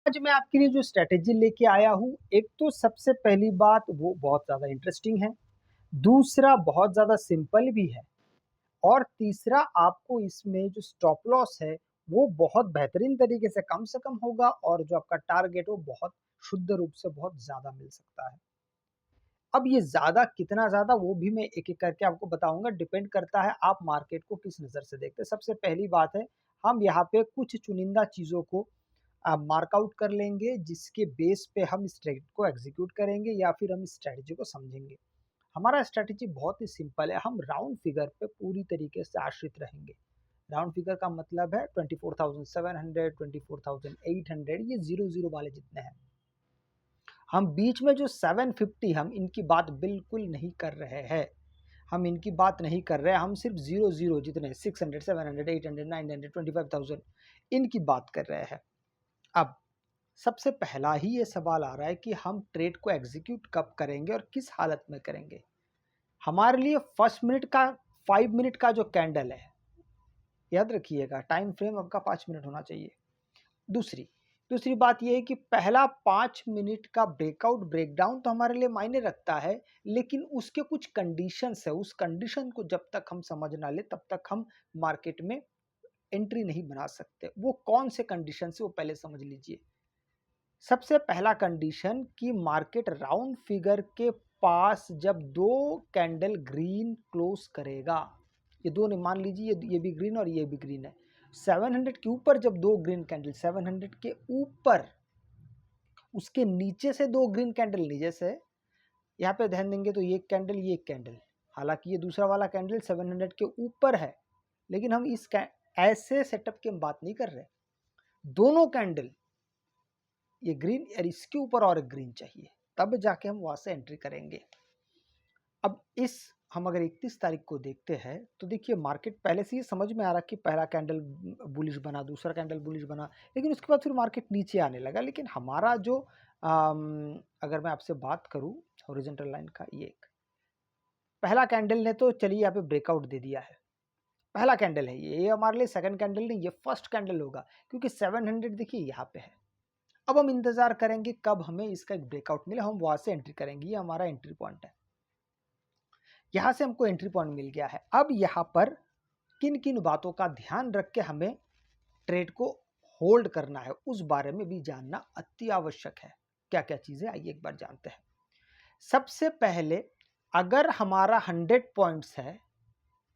आज मैं आपके लिए जो स्ट्रैटेजी लेके आया हूँ, एक तो सबसे पहली बात वो बहुत ज़्यादा इंटरेस्टिंग है, दूसरा बहुत ज़्यादा सिंपल भी है और तीसरा आपको इसमें जो स्टॉप लॉस है, वो बहुत बेहतरीन तरीके से कम होगा और जो आपका टारगेट है वो बहुत शुद्ध रूप से बहुत ज़्यादा मिल सकता है। अब ये ज़्यादा कितना ज़्यादा वो भी मैं एक-एक करके आपको बताऊँगा, डिपेंड करता है आप मार्केट को किस नज़र से देखते हैं। सबसे पहली बात है, हम यहाँ पे कुछ चुनिंदा चीज़ों को मार्क आउट कर लेंगे जिसके बेस पे हम इस ट्रेड को एग्जीक्यूट करेंगे या फिर हम इस स्ट्रैटेजी को समझेंगे। हमारा स्ट्रैटेजी बहुत ही सिंपल है, हम राउंड फिगर पे पूरी तरीके से आश्रित रहेंगे। राउंड फिगर का मतलब है 24,700, 24,800, ये 0-0 वाले जितने हैं। हम बीच में जो 750 हम इनकी बात बिल्कुल नहीं कर रहे हैं। हम इनकी बात नहीं कर रहे हैं, हम सिर्फ 0-0 जितने 600, 700, 800, 900, 25,000 इनकी बात कर रहे हैं। अब सबसे पहला ही ये सवाल आ रहा है कि हम ट्रेड को एग्जीक्यूट कब करेंगे और किस हालत में करेंगे। हमारे लिए फर्स्ट मिनट का 5 मिनट का जो कैंडल है, याद रखिएगा टाइम फ्रेम आपका 5 मिनट होना चाहिए। दूसरी दूसरी बात यह है कि पहला 5 मिनट का ब्रेकआउट ब्रेकडाउन तो हमारे लिए मायने रखता है, लेकिन उसके कुछ कंडीशंस है, उस कंडीशन को जब तक हम समझ ना ले तब तक हम मार्केट में एंट्री नहीं बना सकते। वो कौन से कंडीशन है वो पहले समझ लीजिए। सबसे पहला कंडीशन कि मार्केट राउंड फिगर के पास जब दो कैंडल ग्रीन क्लोज करेगा, ये दो ने मान लीजिए ये भी ग्रीन और ये भी ग्रीन है, 700 के ऊपर जब दो ग्रीन कैंडल 700 के ऊपर, उसके नीचे से दो ग्रीन कैंडल नीचे से, यहाँ पे ध्यान देंगे तो ये कैंडल ये कैंडल, हालांकि ये दूसरा वाला कैंडल 700 के ऊपर है, लेकिन हम इस ऐसे सेटअप की हम बात नहीं कर रहे। दोनों कैंडल ये ग्रीन और इसके ऊपर और एक ग्रीन चाहिए, तब जाके हम वहां से एंट्री करेंगे। अब इस हम अगर 31 तारीख को देखते हैं तो देखिए मार्केट पहले से ही समझ में आ रहा कि पहला कैंडल बुलिश बना, दूसरा कैंडल बुलिश बना, लेकिन उसके बाद फिर मार्केट नीचे आने लगा। लेकिन हमारा जो अगर मैं आपसे बात करूं हॉरिजॉन्टल लाइन का, ये एक पहला कैंडल ने तो चलिए यहाँ पे ब्रेकआउट दे दिया है, पहला कैंडल है ये हमारे लिए, सेकंड कैंडल नहीं, ये फर्स्ट कैंडल होगा क्योंकि 700 देखिए यहाँ पे है। अब हम इंतजार करेंगे कब हमें इसका एक ब्रेकआउट मिले, हम वहां से एंट्री करेंगे, ये हमारा एंट्री पॉइंट है। यहां से हमको एंट्री पॉइंट मिल गया है। अब यहां पर किन किन बातों का ध्यान रख के हमें ट्रेड को होल्ड करना है उस बारे में भी जानना अति आवश्यक है। क्या क्या चीजें आइए एक बार जानते हैं। सबसे पहले अगर हमारा 100 पॉइंट्स है,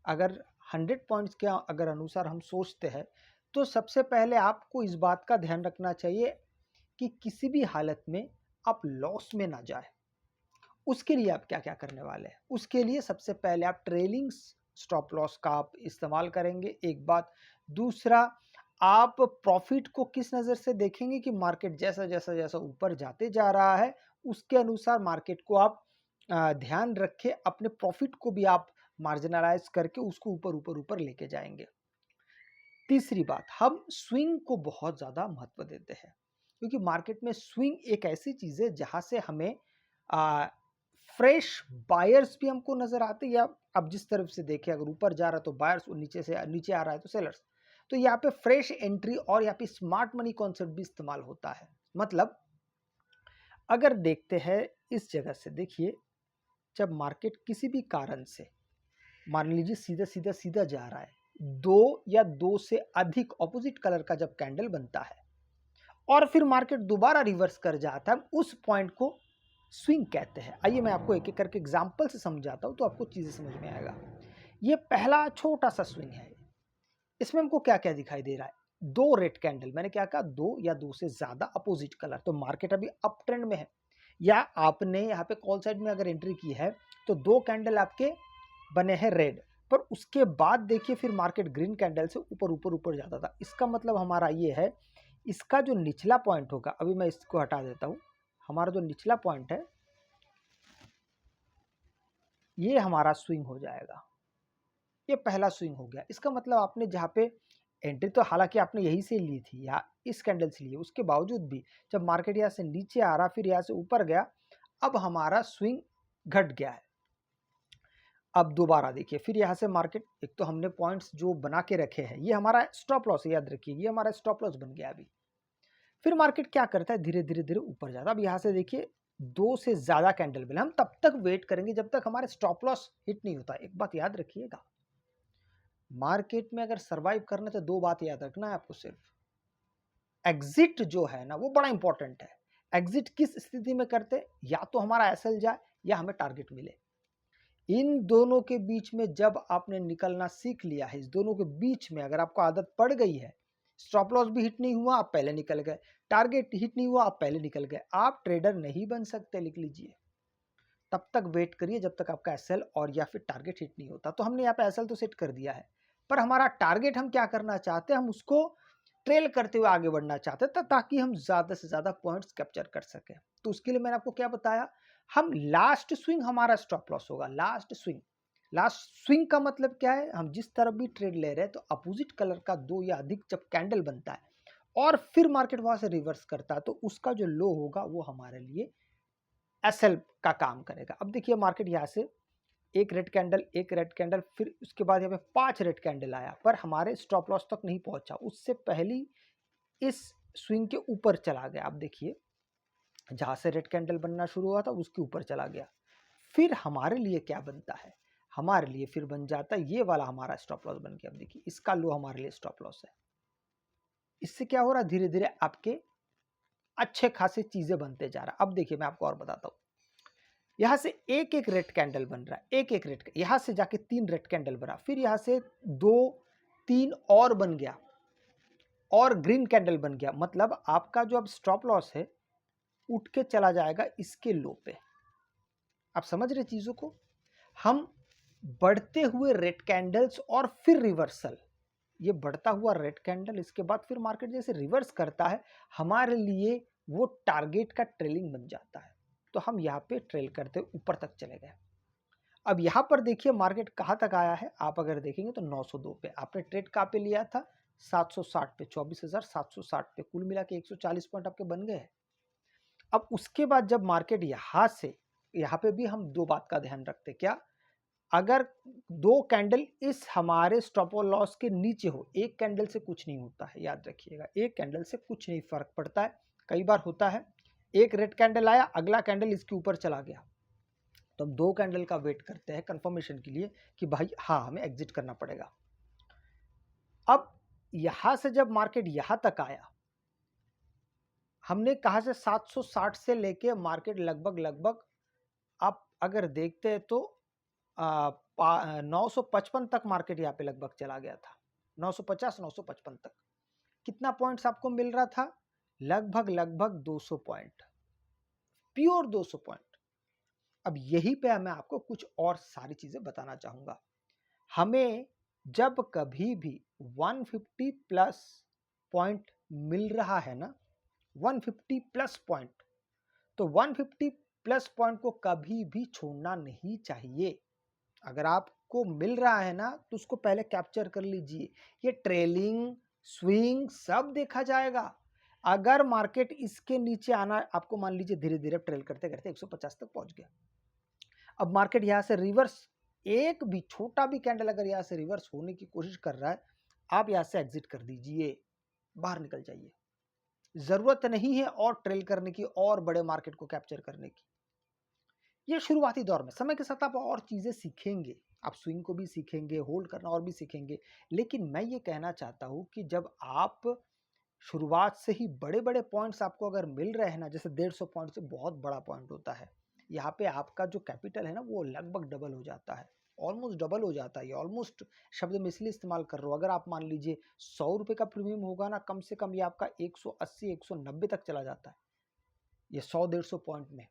अगर 100 पॉइंट्स के अगर अनुसार हम सोचते हैं, तो सबसे पहले आपको इस बात का ध्यान रखना चाहिए कि किसी भी हालत में आप लॉस में ना जाए। उसके लिए आप क्या क्या करने वाले हैं, उसके लिए सबसे पहले आप ट्रेलिंग स्टॉप लॉस का आप इस्तेमाल करेंगे, एक बात। दूसरा, आप प्रॉफिट को किस नज़र से देखेंगे कि मार्केट जैसा जैसा जैसा ऊपर जाते जा रहा है उसके अनुसार मार्केट को आप ध्यान रखें, अपने प्रॉफिट को भी आप मार्जिनलाइज करके उसको ऊपर ऊपर ऊपर लेके जाएंगे। तीसरी बात, हम स्विंग को बहुत ज़्यादा महत्व देते हैं क्योंकि मार्केट में स्विंग एक ऐसी चीज़ है जहां से हमें फ्रेश बायर्स भी हमको नजर आते हैं, या अब जिस तरफ से देखें अगर ऊपर जा रहा है तो बायर्स और नीचे से नीचे आ रहा है तो सेलर्स। तो यहाँ पे फ्रेश एंट्री और यहाँ पे स्मार्ट मनी कॉन्सेप्ट भी इस्तेमाल होता है। मतलब अगर देखते हैं इस जगह से, देखिए जब मार्केट किसी भी कारण से मान लीजिए सीधा सीधा सीधा जा रहा है, दो या दो से अधिक ऑपोजिट कलर का जब कैंडल बनता है और फिर मार्केट दोबारा रिवर्स कर जाता है, उस पॉइंट को स्विंग कहते हैं। आइए मैं आपको एक एक करके एग्जांपल से समझाता हूं तो आपको चीजें समझ में आएगा। ये पहला छोटा सा स्विंग है, इसमें हमको क्या क्या दिखाई दे रहा है, दो रेड कैंडल, मैंने क्या कहा, दो या दो से ज्यादा अपोजिट कलर, तो मार्केट अभी अप ट्रेंड में है। या आपने यहाँ पे कॉल साइड में अगर एंट्री की है तो दो कैंडल आपके बने हैं रेड, पर उसके बाद देखिए फिर मार्केट ग्रीन कैंडल से ऊपर ऊपर ऊपर जाता था। इसका मतलब हमारा ये है, इसका जो निचला पॉइंट होगा, अभी मैं इसको हटा देता हूं, हमारा जो निचला पॉइंट है ये हमारा स्विंग हो जाएगा। ये पहला स्विंग हो गया। इसका मतलब आपने जहाँ पे एंट्री तो हालांकि आपने यही से ली थी या इस कैंडल से ली, उसके बावजूद भी जब मार्केट यहाँ से नीचे आ रहा फिर यहाँ से ऊपर गया, अब हमारा स्विंग घट गया है। अब दोबारा देखिए फिर यहाँ से मार्केट, एक तो हमने पॉइंट्स जो बना के रखे हैं, ये हमारा स्टॉप लॉस है, याद रखिए ये हमारा स्टॉप लॉस बन गया अभी। फिर मार्केट क्या करता है, धीरे धीरे धीरे ऊपर जाता है। अब यहाँ से देखिए 2 से ज़्यादा कैंडल मिले, हम तब तक वेट करेंगे जब तक हमारे स्टॉप लॉस हिट नहीं होता। एक बात याद रखिएगा, मार्केट में अगर सर्वाइव करना तो 2 बात याद रखना है आपको सिर्फ। एग्जिट जो है ना वो बड़ा इंपॉर्टेंट है। एग्जिट किस स्थिति में करते, या तो हमारा एसएल जाए या हमें टारगेट मिले। इन दोनों के बीच में जब आपने निकलना सीख लिया है, इस दोनों के बीच में अगर आपको आदत पड़ गई है, स्टॉप लॉस भी हिट नहीं हुआ आप पहले निकल गए, टारगेट हिट नहीं हुआ आप पहले निकल गए, आप ट्रेडर नहीं बन सकते, लिख लीजिए। तब तक वेट करिए जब तक आपका एसएल और या फिर टारगेट हिट नहीं होता। तो हमने यहाँ पे एसएल तो सेट कर दिया है, पर हमारा टारगेट हम क्या करना चाहते हैं, हम उसको ट्रेल करते हुए आगे बढ़ना चाहते हैं ताकि हम ज़्यादा से ज़्यादा पॉइंट्स कैप्चर कर सकें। तो उसके लिए मैंने आपको क्या बताया, हम लास्ट स्विंग हमारा स्टॉप लॉस होगा। लास्ट स्विंग, लास्ट स्विंग का मतलब क्या है, हम जिस तरफ भी ट्रेड ले रहे हैं तो अपोजिट कलर का 2 या अधिक जब कैंडल बनता है और फिर मार्केट वहां से रिवर्स करता है तो उसका जो लो होगा वो हमारे लिए एसएल का काम करेगा। अब देखिए मार्केट यहाँ से एक रेड कैंडल, फिर उसके बाद यहाँ पे 5 रेड कैंडल आया, पर हमारे स्टॉप लॉस तक नहीं पहुंचा, उससे पहली इस स्विंग के ऊपर चला गया। आप देखिए जहां से रेड कैंडल बनना शुरू हुआ था उसके ऊपर चला गया। फिर हमारे लिए क्या बनता है, हमारे लिए फिर बन जाता है ये वाला हमारा स्टॉप लॉस बन गया। अब देखिए इसका लो हमारे लिए स्टॉप लॉस है। इससे क्या हो रहा है, धीरे धीरे आपके अच्छे खासे चीजें बनते जा रहा है। अब देखिए मैं आपको और बताता हूं, यहां से एक एक रेड कैंडल बन रहा है, एक एक रेड, यहां से जाके 3 रेड कैंडल बना, फिर यहां से 2 3 और बन गया और ग्रीन कैंडल बन गया। मतलब आपका जो अब स्टॉप लॉस है उठ के चला जाएगा इसके लो पे। आप समझ रहे चीजों को, हम बढ़ते हुए रेड कैंडल्स और फिर रिवर्सल, ये बढ़ता हुआ रेड कैंडल, इसके बाद फिर मार्केट जैसे रिवर्स करता है, हमारे लिए वो टारगेट का ट्रेलिंग बन जाता है। तो हम यहाँ पे ट्रेल करते ऊपर तक चले गए। अब यहाँ पर देखिए मार्केट कहाँ तक आया है, आप अगर देखेंगे तो 902 पे आपने ट्रेड कहाँ पे लिया था, 760 पे, 24,760 पे, कुल मिला के 140 पॉइंट आपके बन गए। अब उसके बाद जब मार्केट यहाँ से, यहाँ पे भी हम 2 बात का ध्यान रखते, क्या, अगर 2 कैंडल इस हमारे स्टॉप लॉस के नीचे हो, एक कैंडल से कुछ नहीं होता है, याद रखिएगा, एक कैंडल से कुछ नहीं फर्क पड़ता है। कई बार होता है एक रेड कैंडल आया, अगला कैंडल इसके ऊपर चला गया, तो हम 2 कैंडल का वेट करते हैं कंफर्मेशन के लिए कि भाई हाँ हमें एग्जिट करना पड़ेगा। अब यहां से जब मार्केट यहां तक आया, हमने कहा से 760 से लेके मार्केट लगभग आप अगर देखते हैं तो 955 तक मार्केट यहाँ पे लगभग चला गया था, 950 955 तक। कितना पॉइंट्स आपको मिल रहा था, लगभग 200 पॉइंट, प्योर 200 पॉइंट। अब यही पे मैं आपको कुछ और सारी चीजें बताना चाहूंगा। हमें जब कभी भी 150 प्लस पॉइंट मिल रहा है ना, 150 प्लस पॉइंट, तो 150 प्लस पॉइंट को कभी भी छोड़ना नहीं चाहिए। अगर आपको मिल रहा है ना तो उसको पहले कैप्चर कर लीजिए। ये ट्रेलिंग स्विंग सब देखा जाएगा। अगर मार्केट इसके नीचे आना, आपको मान लीजिए धीरे धीरे ट्रेल करते करते 150 तक पहुंच गया, अब मार्केट यहां से रिवर्स, एक भी छोटा भी कैंडल अगर यहां से रिवर्स होने की कोशिश कर रहा है, आप यहां से एग्जिट कर दीजिए, बाहर निकल जाइए। जरूरत नहीं है और ट्रेल करने की और बड़े मार्केट को कैप्चर करने की। ये शुरुआती दौर में, समय के साथ आप और चीजें सीखेंगे, आप स्विंग को भी सीखेंगे, होल्ड करना और भी सीखेंगे। लेकिन मैं ये कहना चाहता हूं कि जब आप शुरुआत से ही बड़े बड़े पॉइंट्स आपको अगर मिल रहे हैं ना, जैसे 150 पॉइंट से बहुत बड़ा पॉइंट होता है, यहाँ पे आपका जो कैपिटल है ना वो लगभग डबल हो जाता है, ऑलमोस्ट डबल हो जाता है। ये ऑलमोस्ट शब्द में इसलिए इस्तेमाल कर रहा हूँ, अगर आप मान लीजिए 100 रुपये का प्रीमियम होगा ना, कम से कम ये आपका 180 190 तक चला जाता है, ये 100 150 पॉइंट में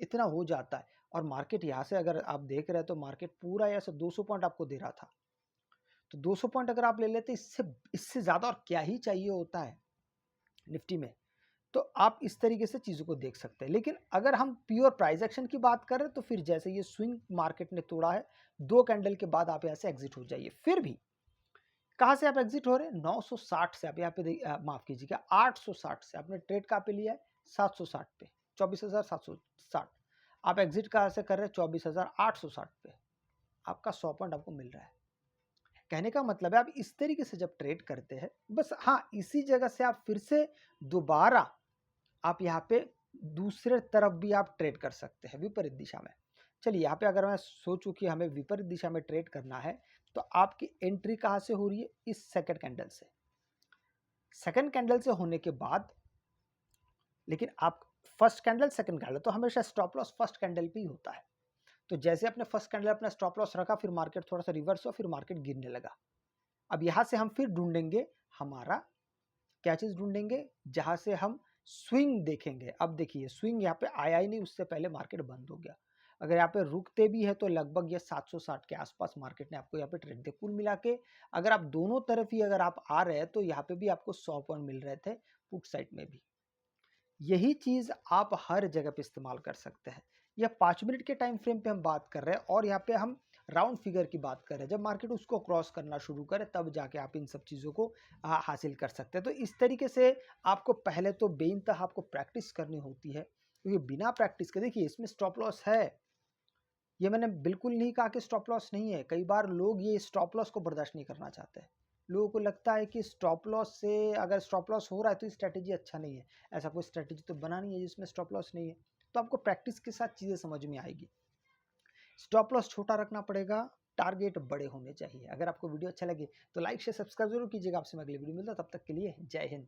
इतना हो जाता है। और मार्केट यहाँ से अगर आप देख रहे हैं तो मार्केट पूरा ऐसे 200 पॉइंट आपको दे रहा था, तो 200 पॉइंट अगर आप ले लेते, इससे इससे ज़्यादा और क्या ही चाहिए होता है निफ्टी में। तो आप इस तरीके से चीज़ों को देख सकते हैं। लेकिन अगर हम प्योर प्राइस एक्शन की बात करें तो फिर जैसे ये स्विंग मार्केट ने तोड़ा है, 2 कैंडल के बाद आप यहाँ से एग्जिट हो जाइए। फिर भी कहाँ से आप एग्जिट हो रहे हैं, 960 से। आप यहाँ पे माफ कीजिएगा 860 से आपने ट्रेड कहाँ पे लिया है, 760 पे, 24,760। आप एग्जिट कहाँ से कर रहे हैं, 24,860 पे। आपका 100 पॉइंट आपको मिल रहा है। कहने का मतलब है आप इस तरीके से जब ट्रेड करते हैं, बस हाँ, इसी जगह से आप फिर से दोबारा आप यहाँ पे दूसरे तरफ भी आप ट्रेड कर सकते हैं विपरीत दिशा में। चलिए यहाँ पे अगर मैं सोचूं कि हमें विपरीत दिशा में ट्रेड करना है, तो आपकी एंट्री कहाँ से हो रही है? इस सेकंड कैंडल से। सेकंड कैंडल से होने के बाद लेकिन आप फर्स्ट कैंडल सेकंड कैंडल, तो हमेशा स्टॉप लॉस फर्स्ट कैंडल पे ही होता है। तो जैसे अपने फर्स्ट कैंडल अपना स्टॉप लॉस रखा, फिर मार्केट थोड़ा सा रिवर्स हुआ, फिर मार्केट गिरने लगा। अब यहां से हम फिर ढूंढेंगे हमारा क्या चीज ढूंढेंगे, जहां से हम स्विंग देखेंगे। अब देखिए स्विंग यहाँ पे आया ही नहीं, उससे पहले मार्केट बंद हो गया। अगर यहाँ पे रुकते भी है तो लगभग ये 760 के आसपास मार्केट ने आपको यहाँ पे ट्रेड दिया। कुल मिला के अगर आप दोनों तरफ ही अगर आप आ रहे हैं तो यहाँ पे भी आपको 100 पॉइंट मिल रहे थे, पुट साइड में भी। यही चीज आप हर जगह पे इस्तेमाल कर सकते हैं। यह 5 मिनट के टाइम फ्रेम पे हम बात कर रहे हैं, और यहाँ पे हम राउंड फिगर की बात कर रहे हैं। जब मार्केट उसको क्रॉस करना शुरू करे तब जाके आप इन सब चीज़ों को हासिल कर सकते हैं। तो इस तरीके से आपको पहले तो बेइंतहा आपको प्रैक्टिस करनी होती है, क्योंकि बिना प्रैक्टिस के देखिए इसमें स्टॉप लॉस है। ये मैंने बिल्कुल नहीं कहा कि स्टॉप लॉस नहीं है। कई बार लोग ये स्टॉप लॉस को बर्दाश्त नहीं करना चाहते हैं। लोगों को लगता है कि स्टॉप लॉस से अगर स्टॉप लॉस हो रहा है तो स्ट्रैटेजी अच्छा नहीं है। ऐसा कोई स्ट्रैटेजी तो बना नहीं है जिसमें स्टॉप लॉस नहीं है। तो आपको प्रैक्टिस के साथ चीज़ें समझ में आएगी। स्टॉप लॉस छोटा रखना पड़ेगा, टारगेट बड़े होने चाहिए। अगर आपको वीडियो अच्छा लगे तो लाइक शेयर सब्सक्राइब जरूर कीजिएगा। आपसे मैं अगली वीडियो मिलता, तब तक के लिए जय हिंद।